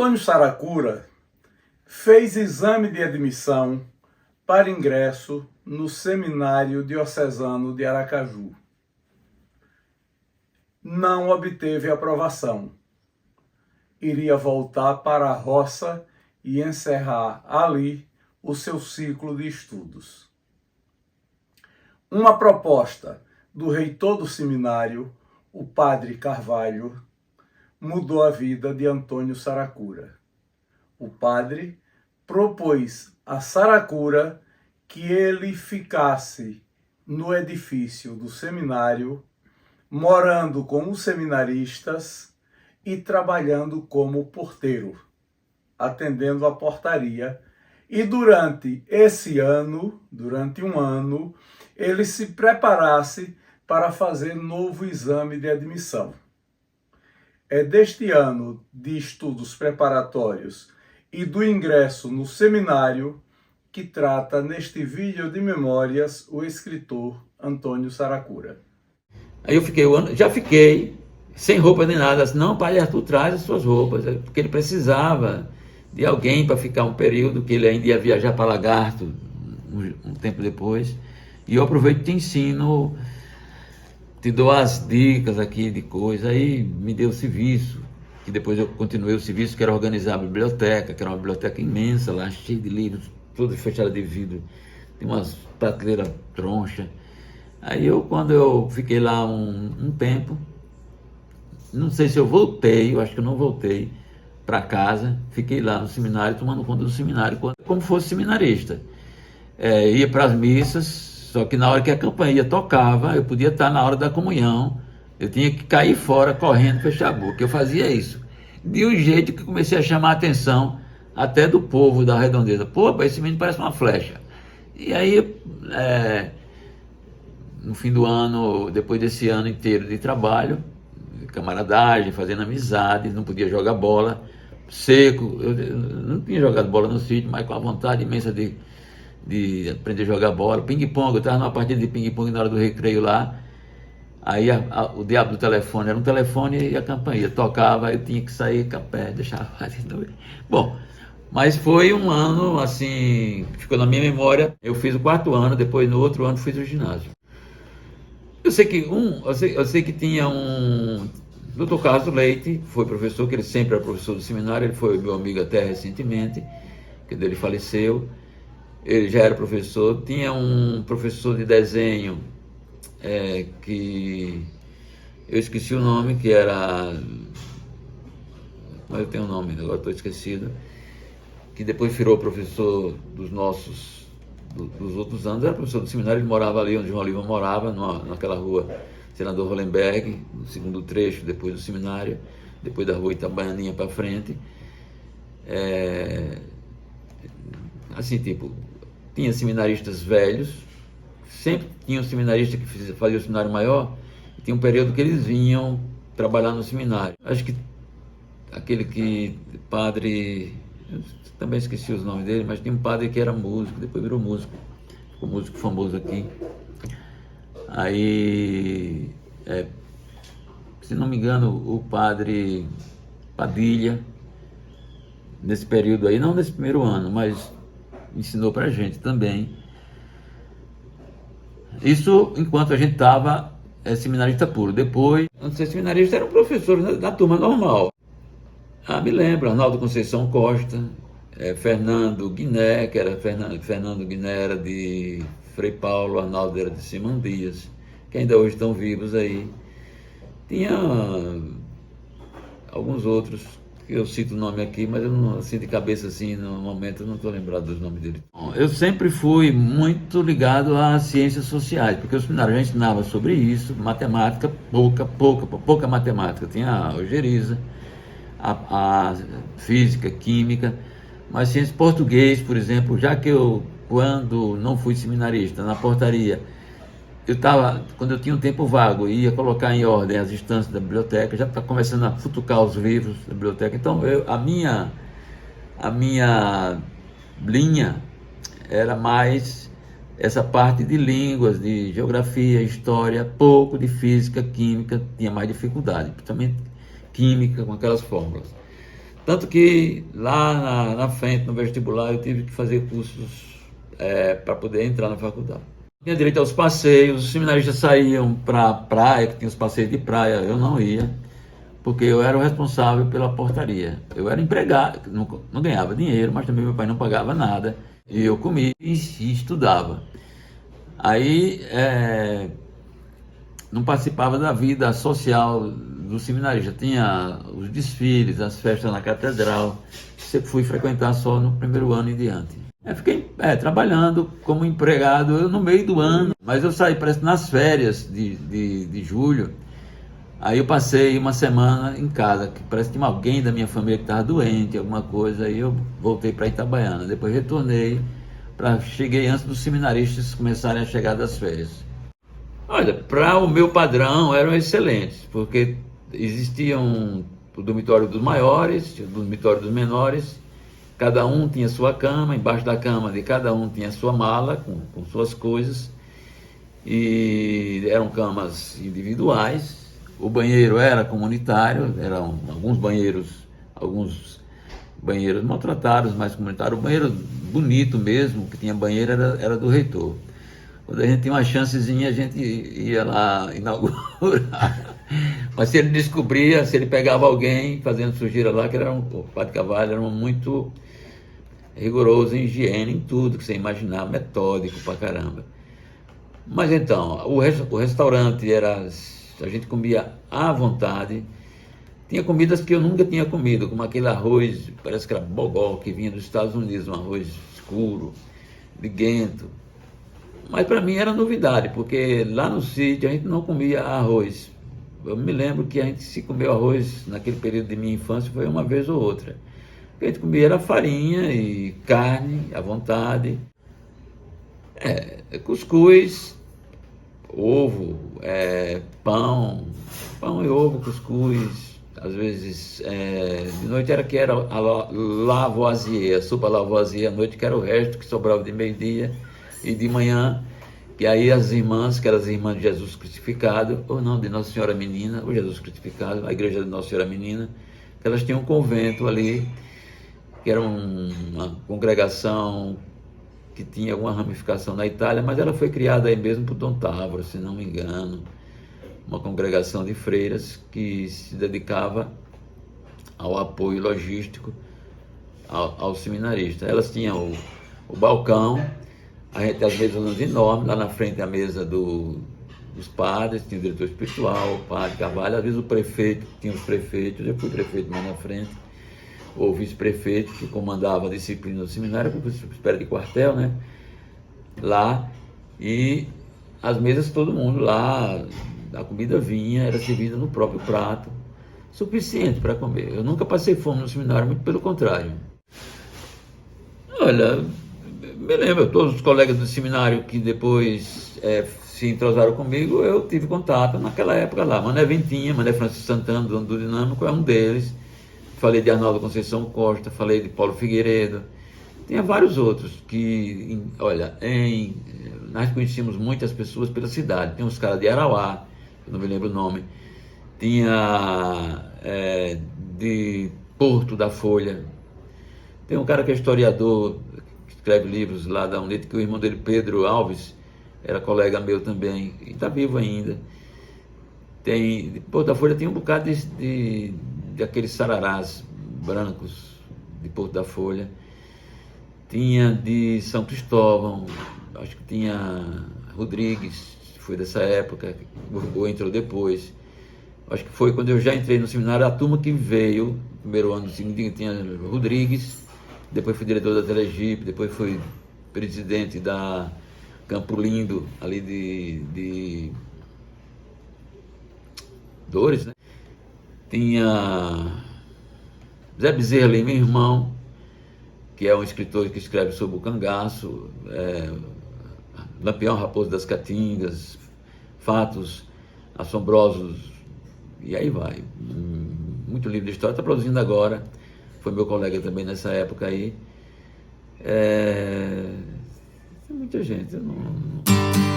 Antônio Saracura fez exame de admissão para ingresso no Seminário Diocesano de Aracaju. Não obteve aprovação. Iria voltar para a roça e encerrar ali o seu ciclo de estudos. Uma proposta do reitor do seminário, o padre Carvalho, mudou a vida de Antônio Saracura. O padre propôs a Saracura que ele ficasse no edifício do seminário, morando com os seminaristas e trabalhando como porteiro, atendendo a portaria. E durante um ano, ele se preparasse para fazer novo exame de admissão. É deste ano de estudos preparatórios e do ingresso no seminário que trata neste vídeo de memórias o escritor Antônio Saracura. Aí eu já fiquei sem roupa nem nada. Não, pai Arthur, traz as suas roupas, porque ele precisava de alguém para ficar um período, que ele ainda ia viajar para Lagarto um tempo depois. E eu aproveito e te ensino, te dou as dicas aqui de coisa. Aí me deu o serviço, que depois eu continuei o serviço, que era organizar a biblioteca, que era uma biblioteca imensa lá, cheia de livros, toda fechada de vidro, tem umas prateleiras tronchas. Aí quando eu fiquei lá um tempo, não sei se eu voltei, eu acho que eu não voltei para casa, fiquei lá no seminário, tomando conta do seminário, como fosse seminarista. Ia para as missas, só que na hora que a campainha tocava, eu podia estar na hora da comunhão, eu tinha que cair fora, correndo, fechar a boca. Eu fazia isso, de um jeito que comecei a chamar a atenção até do povo da redondeza. Pô, esse menino parece uma flecha. E aí, no fim do ano, depois desse ano inteiro de trabalho, camaradagem, fazendo amizade, não podia jogar bola, seco. Eu não tinha jogado bola no sítio, mas com a vontade imensa de aprender a jogar bola. Ping-pong, eu estava numa partida de ping-pong na hora do recreio lá. Aí o diabo do telefone era um telefone e a campainha tocava, eu tinha que sair com a pé, deixava de noite. Bom, mas foi um ano assim, ficou na minha memória. Eu fiz o 4º ano, depois no outro ano fiz o ginásio. Eu sei que tinha um Dr. Carlos Leite, foi professor, que ele sempre era professor do seminário, ele foi meu amigo até recentemente, que ele faleceu. Ele já era professor. Tinha um professor de desenho, que eu esqueci o nome, que era... Mas eu tenho um nome, agora estou esquecido. Que depois virou professor dos outros anos. Era professor do seminário, ele morava ali onde João Oliva morava, naquela rua Senador Hollenberg, no segundo trecho, depois do seminário, depois da rua Itabaianinha para frente. Assim, tipo, tinha seminaristas velhos, sempre tinha um seminarista que fazia o seminário maior, e tinha um período que eles vinham trabalhar no seminário. Acho que aquele padre, eu também esqueci os nomes dele, mas tinha um padre que era músico, depois virou músico, ficou músico famoso aqui. Aí, se não me engano, o padre Padilha, nesse período aí, não nesse primeiro ano, mas ensinou pra gente também. Isso enquanto a gente estava seminarista puro. Depois, antes de ser seminarista, era um professor da turma normal. Me lembro, Arnaldo Conceição Costa, Fernando Guiné, que era Fernando Guiné era de Frei Paulo, Arnaldo era de Simão Dias, que ainda hoje estão vivos aí. Tinha alguns outros, que eu cito o nome aqui, mas eu não, assim, de cabeça assim, no momento eu não estou lembrado dos nomes dele. Eu sempre fui muito ligado às ciências sociais, porque o seminário já ensinava sobre isso, matemática, pouca matemática. Tinha a algeriza, a física, química, mas ciências português, por exemplo, já que eu, quando não fui seminarista, na portaria, quando eu tinha um tempo vago, ia colocar em ordem as instâncias da biblioteca, já estava começando a futucar os livros da biblioteca. Então, a minha linha era mais essa parte de línguas, de geografia, história, pouco de física, química, tinha mais dificuldade, principalmente química com aquelas fórmulas. Tanto que lá na frente, no vestibular, eu tive que fazer cursos para poder entrar na faculdade. Tinha direito aos passeios, os seminaristas saíam para a praia, que tinha os passeios de praia, eu não ia, porque eu era o responsável pela portaria. Eu era empregado, não ganhava dinheiro, mas também meu pai não pagava nada, e eu comia e estudava. Aí não participava da vida social do seminarista, tinha os desfiles, as festas na catedral, sempre fui frequentar só no primeiro ano em diante. Fiquei trabalhando como empregado no meio do ano, mas eu saí, parece, nas férias de julho. Aí eu passei uma semana em casa, que parece que tinha alguém da minha família que estava doente, alguma coisa, aí eu voltei para Itabaiana. Depois retornei, cheguei antes dos seminaristas começarem a chegar das férias. Olha, para o meu padrão eram excelentes, porque existiam o dormitório dos maiores, o dormitório dos menores, cada um tinha sua cama, embaixo da cama de cada um tinha sua mala com suas coisas, e eram camas individuais. O banheiro era comunitário, eram alguns banheiros maltratados, mas comunitários. O banheiro bonito mesmo, que tinha banheiro, era do reitor. Quando a gente tinha uma chancezinha, a gente ia lá inaugurar. Mas se ele descobria, se ele pegava alguém fazendo sujeira lá, que o Padre Carvalho era muito rigoroso em higiene, em tudo que você imaginar, metódico pra caramba. Mas então, o restaurante a gente comia à vontade. Tinha comidas que eu nunca tinha comido, como aquele arroz, parece que era bogó, que vinha dos Estados Unidos, um arroz escuro, liguento. Mas para mim era novidade, porque lá no sítio a gente não comia arroz. Eu me lembro que a gente se comeu arroz naquele período de minha infância foi uma vez ou outra. O que a gente comia era farinha e carne à vontade, cuscuz, ovo, pão e ovo, cuscuz. Às vezes, de noite era a lavoisier, a sopa lavoisier, à noite que era o resto que sobrava de meio-dia, e de manhã, que aí as irmãs, que eram as irmãs de Jesus crucificado, ou não, de Nossa Senhora Menina, ou Jesus crucificado, a igreja de Nossa Senhora Menina, elas tinham um convento ali, que era uma congregação que tinha alguma ramificação na Itália, mas ela foi criada aí mesmo por Dom Távora, se não me engano, uma congregação de freiras que se dedicava ao apoio logístico ao seminarista. Elas tinham o balcão, a gente as mesas enormes, lá na frente a mesa dos padres, tinha o diretor espiritual, o padre Carvalho, às vezes o prefeito, tinha os prefeitos, eu fui prefeito mais na frente, ou vice-prefeito que comandava a disciplina do seminário, como espera de quartel, né? Lá, e as mesas todo mundo lá, a comida vinha, era servida no próprio prato, suficiente para comer. Eu nunca passei fome no seminário, muito pelo contrário. Olha, me lembro, todos os colegas do seminário que depois se entrosaram comigo, eu tive contato naquela época lá. Mané Ventinha, Mané Francisco Santana, dono do Dinâmico, é um deles. Falei de Arnaldo Conceição Costa, falei de Paulo Figueiredo. Tinha vários outros que, olha, nós conhecíamos muitas pessoas pela cidade. Tinha uns caras de Arauá, eu não me lembro o nome. Tinha de Porto da Folha. Tem um cara que é historiador, que escreve livros lá da UNIT, que o irmão dele, Pedro Alves, era colega meu também, e está vivo ainda. De Porto da Folha tem um bocado de aqueles sararás brancos de Porto da Folha. Tinha de São Cristóvão, acho que tinha Rodrigues, foi dessa época, ou entrou depois. Acho que foi quando eu já entrei no seminário, a turma que veio, no primeiro ano do seguinte, tinha Rodrigues, depois fui diretor da Telegipe, depois fui presidente da Campo Lindo, ali de Dores, né? Tinha Zé Bezerra, meu irmão, que é um escritor que escreve sobre o cangaço, Lampião Raposo das Caatingas, fatos assombrosos, e aí vai. Muito livro de história, está produzindo agora, foi meu colega também nessa época aí. Tem muita gente, eu não...